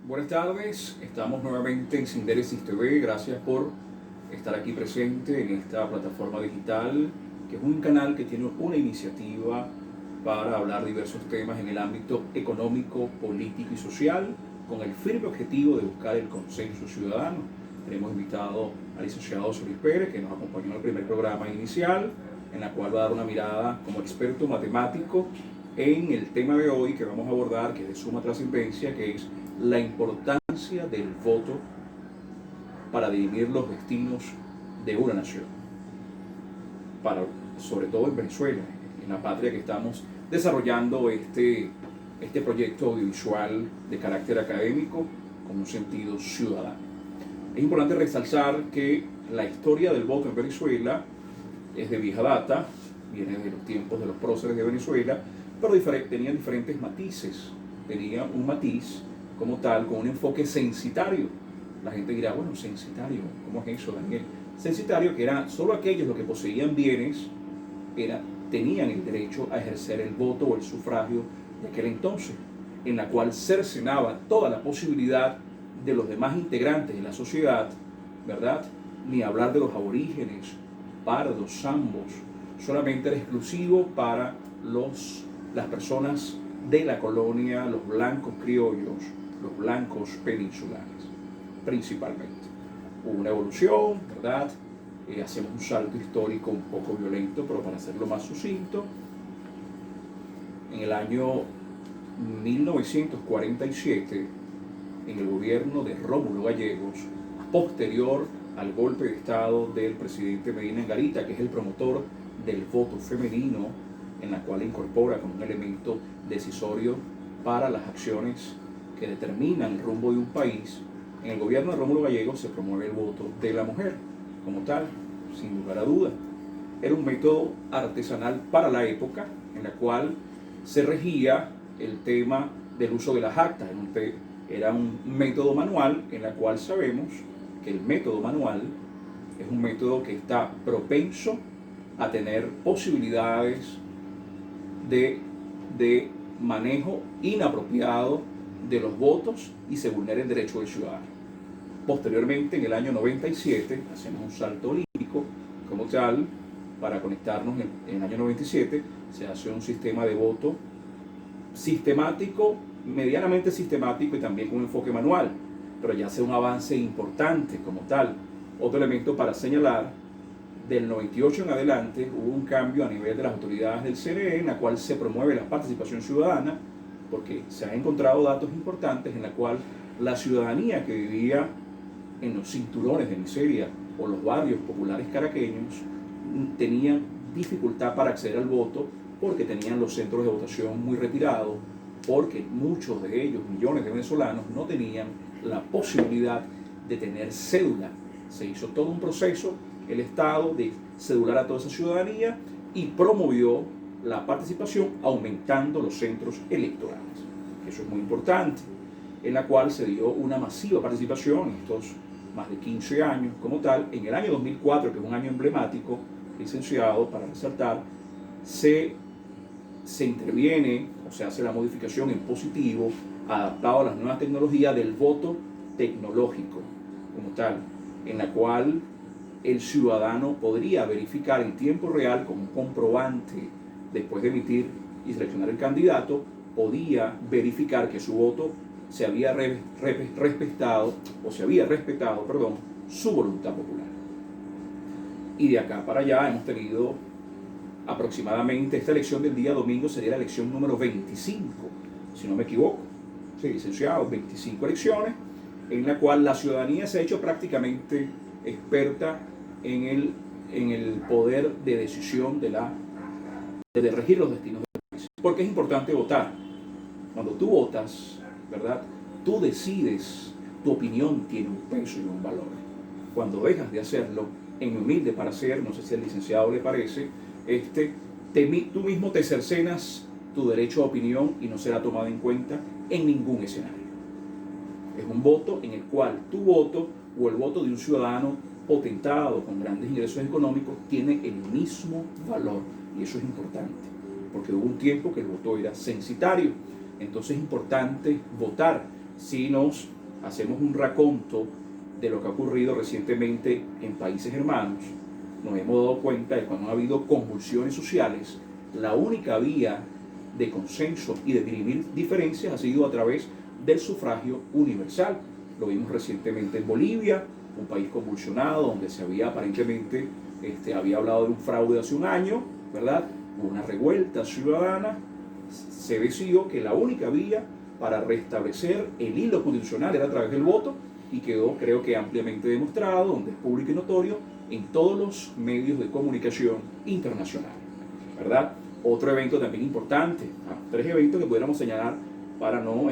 Buenas tardes, estamos nuevamente en Sinderesis TV. Gracias por estar aquí presente en esta plataforma digital, que es un canal que tiene una iniciativa para hablar diversos temas en el ámbito económico, político y social, con el firme objetivo de buscar el consenso ciudadano. Tenemos invitado al licenciado Solís Pérez, que nos acompañó en el primer programa inicial, en la cual va a dar una mirada como experto matemático en el tema de hoy que vamos a abordar, que es de suma trascendencia, que es la importancia del voto para dirimir los destinos de una nación, sobre todo en Venezuela, en la patria que estamos desarrollando este proyecto audiovisual de carácter académico con un sentido ciudadano. Es importante resaltar que la historia del voto en Venezuela es de vieja data, viene de los tiempos de los próceres de Venezuela, pero tenía diferentes matices. Tenía un matiz como tal, con un enfoque censitario. La gente dirá, bueno, censitario, ¿cómo es eso, Daniel? Censitario, que era solo aquellos los que poseían bienes, tenían el derecho a ejercer el voto o el sufragio de aquel entonces, en la cual cercenaba toda la posibilidad de los demás integrantes de la sociedad, ¿verdad? Ni hablar de los aborígenes, pardos, zambos, solamente era exclusivo para las personas de la colonia, los blancos criollos, los blancos peninsulares, principalmente. Hubo una evolución, ¿verdad? Hacemos un salto histórico un poco violento, pero para hacerlo más sucinto, en el año 1947, en el gobierno de Rómulo Gallegos, posterior al golpe de Estado del presidente Medina Angarita, que es el promotor del voto femenino, en la cual incorpora como un elemento decisorio para las acciones que determinan el rumbo de un país. En el gobierno de Rómulo Gallegos se promueve el voto de la mujer como tal, sin lugar a duda. Era un método artesanal para la época, en la cual se regía el tema del uso de las actas. Era un método manual, en la cual sabemos que el método manual es un método que está propenso a tener posibilidades de manejo inapropiado de los votos y se vulnera el derecho del ciudadano. Posteriormente, en el año 97, hacemos un salto olímpico como tal, para conectarnos en el año 97, se hace un sistema de voto sistemático, medianamente sistemático y también con un enfoque manual, pero ya hace un avance importante como tal. Otro elemento para señalar: del 98 en adelante hubo un cambio a nivel de las autoridades del CNE, en la cual se promueve la participación ciudadana, porque se han encontrado datos importantes en la cual la ciudadanía que vivía en los cinturones de miseria o los barrios populares caraqueños tenían dificultad para acceder al voto, porque tenían los centros de votación muy retirados, porque muchos de ellos, millones de venezolanos, no tenían la posibilidad de tener cédula. Se hizo todo un proceso, el Estado, de cedular a toda esa ciudadanía, y promovió la participación aumentando los centros electorales. Eso es muy importante, en la cual se dio una masiva participación en estos más de 15 años como tal. En el año 2004, que es un año emblemático, licenciado, para resaltar, se interviene o se hace la modificación en positivo, adaptado a las nuevas tecnologías del voto tecnológico como tal, en la cual el ciudadano podría verificar en tiempo real con un comprobante, después de emitir y seleccionar el candidato, podía verificar que su voto se había respetado su voluntad popular. Y de acá para allá hemos tenido aproximadamente, esta elección del día domingo sería la elección número 25, si no me equivoco. Sí, licenciado, 25 elecciones, en la cual la ciudadanía se ha hecho prácticamente experta en el poder de decisión de regir los destinos del país. Porque es importante votar. Cuando tú votas, ¿verdad?, tú decides, tu opinión tiene un peso y un valor. Cuando dejas de hacerlo, en mi humilde parecer, no sé si al licenciado le parece, tú mismo te cercenas tu derecho a opinión y no será tomado en cuenta en ningún escenario. Es un voto en el cual tu voto o el voto de un ciudadano potentado con grandes ingresos económicos tiene el mismo valor, y eso es importante, porque hubo un tiempo que el voto era censitario. Entonces es importante votar. Si nos hacemos un raconto de lo que ha ocurrido recientemente en países hermanos, nos hemos dado cuenta de que cuando ha habido convulsiones sociales, la única vía de consenso y de dirimir diferencias ha sido a través del sufragio universal. Lo vimos recientemente en Bolivia, un país convulsionado donde se había aparentemente, había hablado de un fraude hace un año, ¿verdad? Hubo una revuelta ciudadana, se decidió que la única vía para restablecer el hilo constitucional era a través del voto y quedó, creo que ampliamente demostrado, donde es público y notorio, en todos los medios de comunicación internacional, ¿verdad? Otro evento también importante, 3 eventos que pudiéramos señalar para no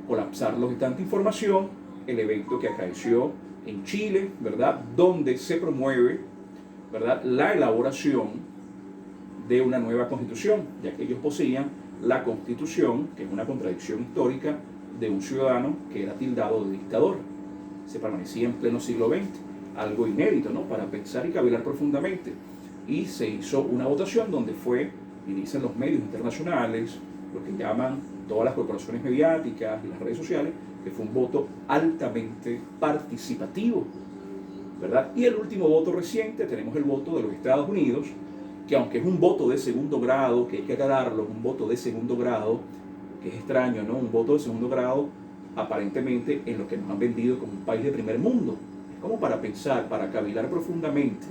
colapsarlos de tanta información. El evento que acaeció en Chile, ¿verdad? Donde se promueve, ¿verdad?, la elaboración de una nueva constitución, ya que ellos poseían la constitución, que es una contradicción histórica de un ciudadano que era tildado de dictador. Se permanecía en pleno siglo XX, algo inédito, ¿no?, para pensar y cavilar profundamente. Y se hizo una votación donde fue, y dicen los medios internacionales, lo que llaman todas las corporaciones mediáticas y las redes sociales, que fue un voto altamente participativo, ¿verdad? Y el último voto reciente, tenemos el voto de los Estados Unidos, que aunque es un voto de segundo grado, que hay que aclararlo, un voto de segundo grado, que es extraño, ¿no? Un voto de segundo grado, aparentemente en lo que nos han vendido como un país de primer mundo. Es como para pensar, para cavilar profundamente.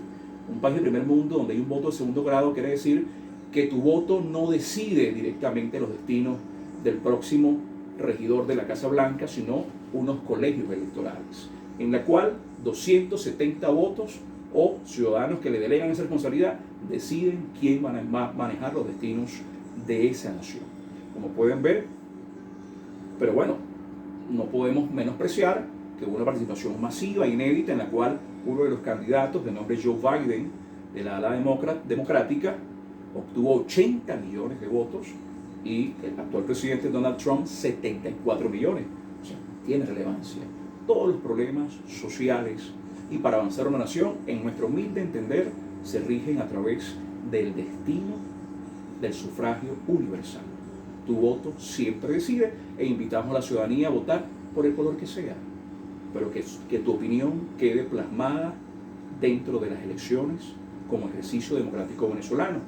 Un país de primer mundo donde hay un voto de segundo grado quiere decir que tu voto no decide directamente los destinos del próximo regidor de la Casa Blanca, sino unos colegios electorales, en la cual 270 votos o ciudadanos que le delegan esa responsabilidad deciden quién van a manejar los destinos de esa nación. Como pueden ver, pero bueno, no podemos menospreciar que hubo una participación masiva, inédita, en la cual uno de los candidatos, de nombre Joe Biden, de la ala democrática, obtuvo 80 millones de votos y el actual presidente Donald Trump 74 millones. O sea, tiene relevancia. Todos los problemas sociales y para avanzar una nación, en nuestro humilde entender, se rigen a través del destino del sufragio universal. Tu voto siempre decide e invitamos a la ciudadanía a votar por el color que sea, pero que tu opinión quede plasmada dentro de las elecciones como ejercicio democrático venezolano,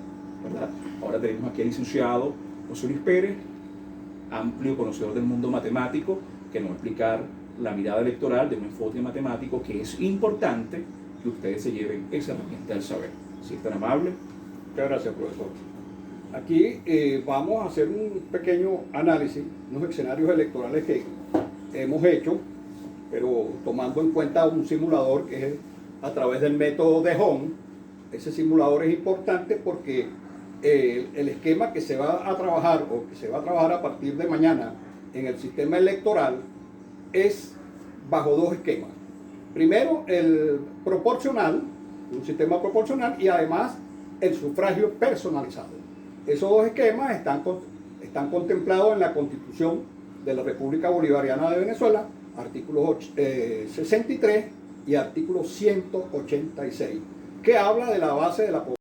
¿verdad? Ahora tenemos aquí al licenciado José Luis Pérez, amplio conocedor del mundo matemático, que nos va a explicar la mirada electoral de un enfoque matemático, que es importante que ustedes se lleven esa herramienta del saber. Si es tan amable. Muchas gracias, profesor. Aquí vamos a hacer un pequeño análisis, unos escenarios electorales que hemos hecho, pero tomando en cuenta un simulador que es a través del método de Hom. Ese simulador es importante porque el esquema que se va a trabajar o que se va a trabajar a partir de mañana en el sistema electoral es bajo 2 esquemas. Primero, el proporcional, un sistema proporcional, y además el sufragio personalizado. Esos 2 esquemas están contemplados en la Constitución de la República Bolivariana de Venezuela, artículos 63 y artículo 186, que habla de la base de la población.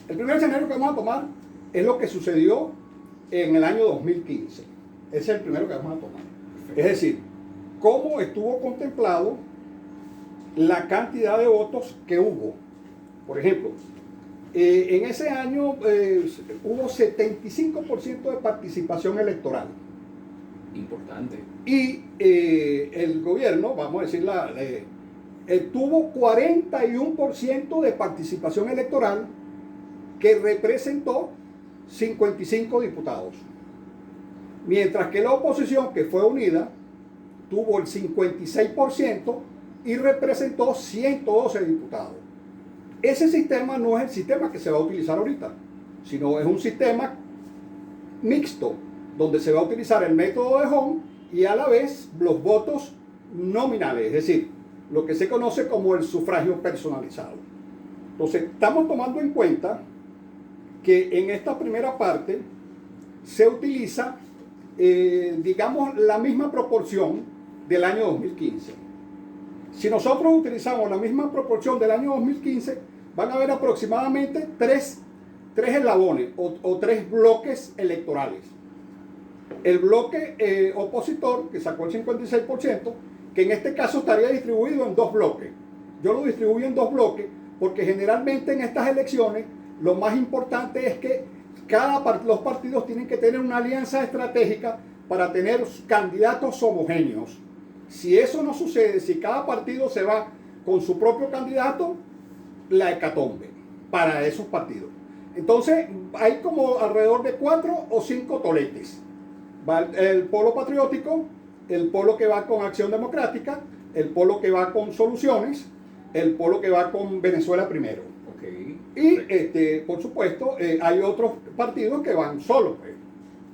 El primer escenario que vamos a tomar es lo que sucedió en el año 2015. Ese es el primero que vamos a tomar. Es decir, cómo estuvo contemplado la cantidad de votos que hubo. Por ejemplo, en ese año hubo 75% de participación electoral. Importante. Y el gobierno, vamos a decir, tuvo 41% de participación electoral, que representó 55 diputados. Mientras que la oposición, que fue unida, tuvo el 56% y representó 112 diputados. Ese sistema no es el sistema que se va a utilizar ahorita, sino es un sistema mixto, donde se va a utilizar el método de Hom y a la vez los votos nominales, es decir, lo que se conoce como el sufragio personalizado. Entonces, estamos tomando en cuenta que en esta primera parte se utiliza, digamos, la misma proporción del año 2015. Si nosotros utilizamos la misma proporción del año 2015, van a haber aproximadamente tres eslabones o tres bloques electorales. El bloque opositor, que sacó el 56%, que en este caso estaría distribuido en dos bloques. Yo lo distribuyo en dos bloques porque generalmente en estas elecciones lo más importante es que los partidos tienen que tener una alianza estratégica para tener candidatos homogéneos. Si eso no sucede, si cada partido se va con su propio candidato, la hecatombe para esos partidos. Entonces hay como alrededor de 4 o 5 toletes. Va el polo patriótico, el polo que va con Acción Democrática, el polo que va con Soluciones, el polo que va con Venezuela Primero. Okay. Y por supuesto hay otros partidos que van solos, pues,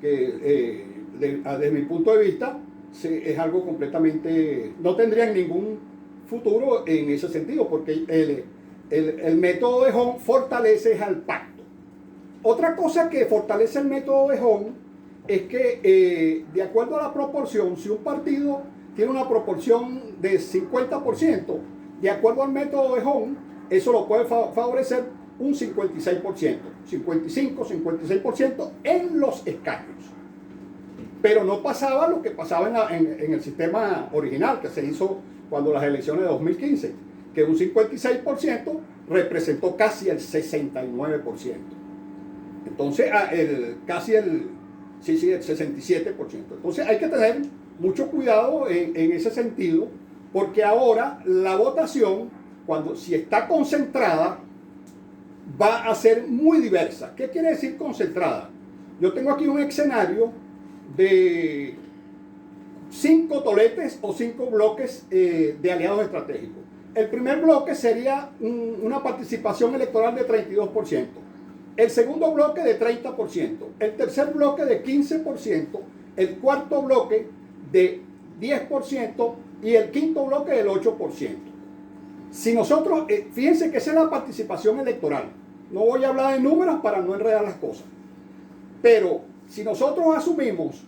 que desde mi punto de vista es algo completamente, no tendrían ningún futuro en ese sentido, porque el método de Hong fortalece al pacto. Otra cosa que fortalece el método de Hong es que de acuerdo a la proporción, si un partido tiene una proporción de 50%, de acuerdo al método de Hong, eso lo puede favorecer un 56%, 55, 56% en los escaños. Pero no pasaba lo que pasaba en el sistema original que se hizo cuando las elecciones de 2015, que un 56% representó casi el 69%. Entonces, casi el 67%. Entonces hay que tener mucho cuidado en ese sentido, porque ahora la votación, si está concentrada, va a ser muy diversa. ¿Qué quiere decir concentrada? Yo tengo aquí un escenario de 5 toletes o 5 bloques de aliados estratégicos. El primer bloque sería una participación electoral de 32%. El segundo bloque de 30%. El tercer bloque de 15%. El cuarto bloque de 10% y el quinto bloque del 8%. Si nosotros, fíjense que esa es la participación electoral. No voy a hablar de números para no enredar las cosas. Pero si nosotros asumimos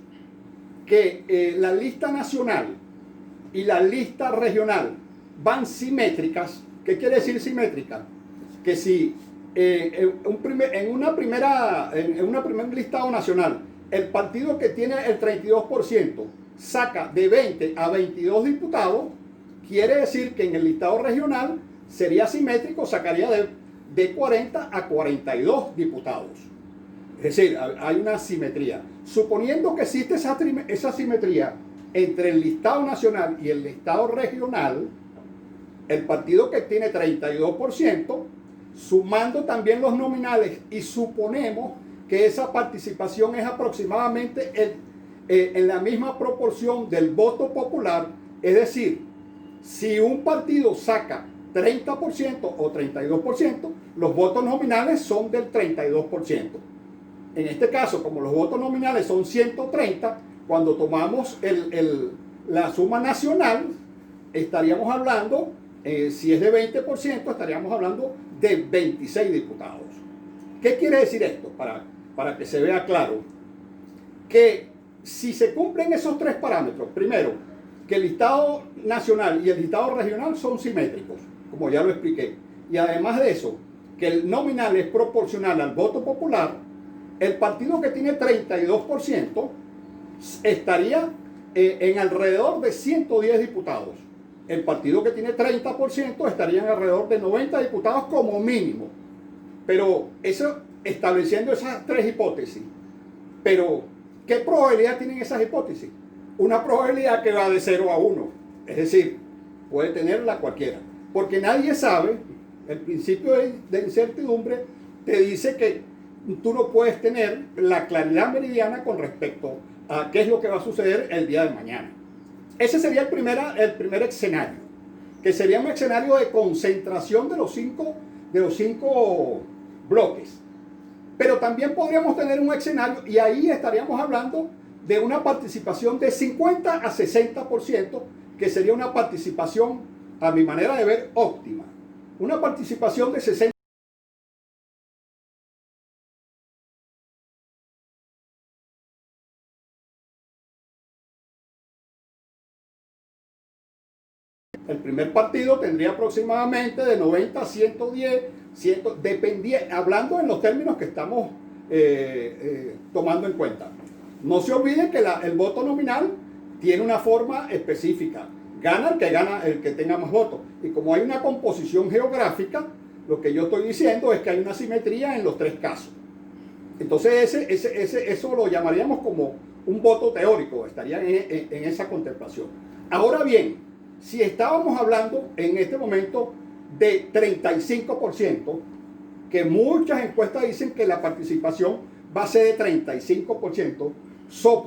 que la lista nacional y la lista regional van simétricas, ¿qué quiere decir simétrica? Que si en una primera listado nacional el partido que tiene el 32% saca de 20 a 22 diputados, quiere decir que en el listado regional sería simétrico, sacaría de 40 a 42 diputados. Es decir, hay una simetría. Suponiendo que existe esa simetría entre el listado nacional y el listado regional, el partido que tiene 32%, sumando también los nominales, y suponemos que esa participación es aproximadamente en la misma proporción del voto popular, es decir, si un partido saca 30% o 32%, los votos nominales son del 32%. En este caso, como los votos nominales son 130, cuando tomamos la suma nacional, estaríamos hablando, si es de 20%, estaríamos hablando de 26 diputados. ¿Qué quiere decir esto? Para que se vea claro, que si se cumplen esos tres parámetros, primero, que el listado nacional y el listado regional son simétricos, como ya lo expliqué, y además de eso, que el nominal es proporcional al voto popular, el partido que tiene 32% estaría en alrededor de 110 diputados. El partido que tiene 30% estaría en alrededor de 90 diputados como mínimo. Pero eso, estableciendo esas tres hipótesis. Pero, ¿qué probabilidad tienen esas hipótesis? Una probabilidad que va de 0 a 1. Es decir, puede tenerla cualquiera. Porque nadie sabe, el principio de incertidumbre te dice que tú no puedes tener la claridad meridiana con respecto a qué es lo que va a suceder el día de mañana. Ese sería el primer escenario, que sería un escenario de concentración de los cinco bloques. Pero también podríamos tener un escenario, y ahí estaríamos hablando de una participación de 50 a 60%, que sería una participación, a mi manera de ver, óptima. Una participación de 60%. El primer partido tendría aproximadamente de 90 a 110, hablando en los términos que estamos tomando en cuenta. No se olvide que el voto nominal tiene una forma específica. Gana el que tenga más votos. Y como hay una composición geográfica, lo que yo estoy diciendo es que hay una simetría en los tres casos. Entonces eso lo llamaríamos como un voto teórico, estaría en esa contemplación. Ahora bien, si estábamos hablando en este momento de 35%, que muchas encuestas dicen que la participación va a ser de 35%,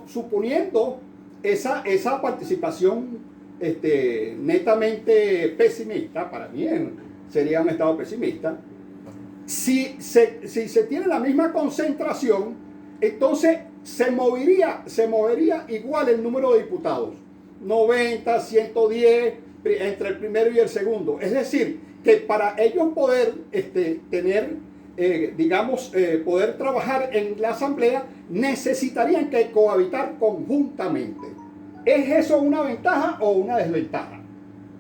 suponiendo esa participación netamente pesimista, para mí sería un estado pesimista. Si se tiene la misma concentración, entonces se movería igual el número de diputados, 90, 110, entre el primero y el segundo. Es decir, que para ellos poder poder trabajar en la asamblea, necesitarían que cohabitar conjuntamente. ¿Es eso una ventaja o una desventaja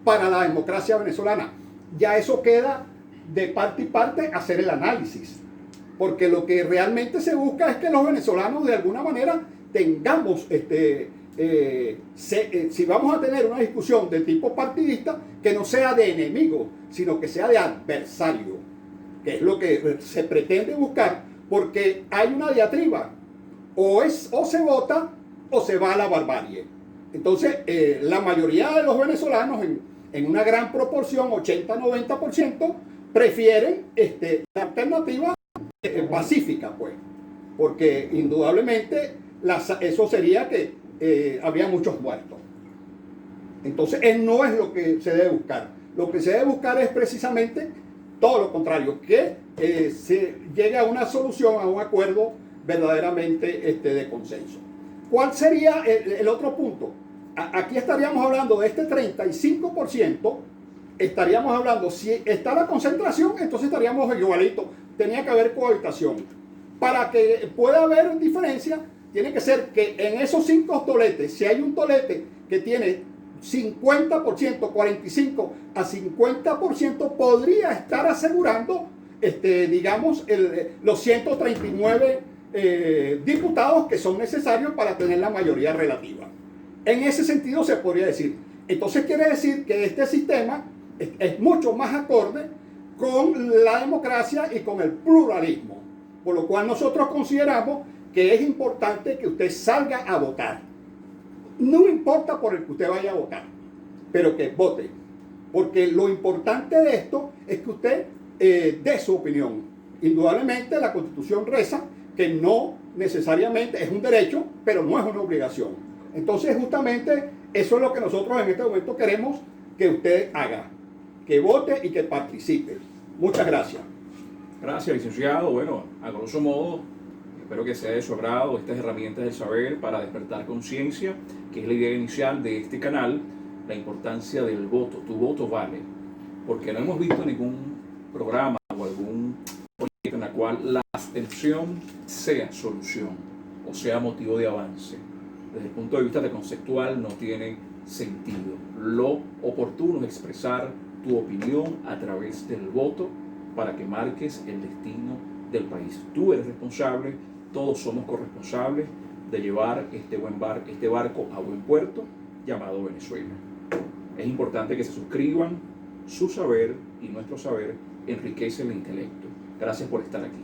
para la democracia venezolana? Ya eso queda de parte y parte hacer el análisis, porque lo que realmente se busca es que los venezolanos de alguna manera tengamos, si vamos a tener una discusión de tipo partidista, que no sea de enemigo, sino que sea de adversario, que es lo que se pretende buscar, porque hay una diatriba, o se vota o se va a la barbarie. Entonces, la mayoría de los venezolanos, en una gran proporción, 80-90%, prefieren la alternativa pacífica, pues, porque indudablemente eso sería que habría muchos muertos. Entonces, no es lo que se debe buscar. Lo que se debe buscar es precisamente todo lo contrario, que se llegue a una solución, a un acuerdo verdaderamente de consenso. ¿Cuál sería el otro punto? Aquí estaríamos hablando de este 35%, estaríamos hablando, si está la concentración, entonces estaríamos igualitos, tenía que haber cohabitación. Para que pueda haber diferencia, tiene que ser que en esos 5 toletes, si hay un tolete que tiene 50%, 45 a 50%, podría estar asegurando, los 139 diputados que son necesarios para tener la mayoría relativa. En ese sentido se podría decir. Entonces quiere decir que este sistema es mucho más acorde con la democracia y con el pluralismo. Por lo cual nosotros consideramos que es importante que usted salga a votar. No importa por el que usted vaya a votar, pero que vote. Porque lo importante de esto es que usted dé su opinión. Indudablemente la Constitución reza que no necesariamente es un derecho, pero no es una obligación. Entonces justamente eso es lo que nosotros en este momento queremos que usted haga, que vote y que participe. Muchas gracias. Gracias, licenciado. Bueno, a grosso modo, espero que sea de su agrado estas herramientas del saber para despertar conciencia, que es la idea inicial de este canal, la importancia del voto. Tu voto vale, porque no hemos visto ningún programa o algún proyecto en el cual la abstención sea solución o sea motivo de avance. Desde el punto de vista de conceptual no tiene sentido. Lo oportuno es expresar tu opinión a través del voto para que marques el destino del país. Tú eres responsable, todos somos corresponsables de llevar este barco a buen puerto llamado Venezuela. Es importante que se suscriban. Su saber y nuestro saber enriquece el intelecto. Gracias por estar aquí.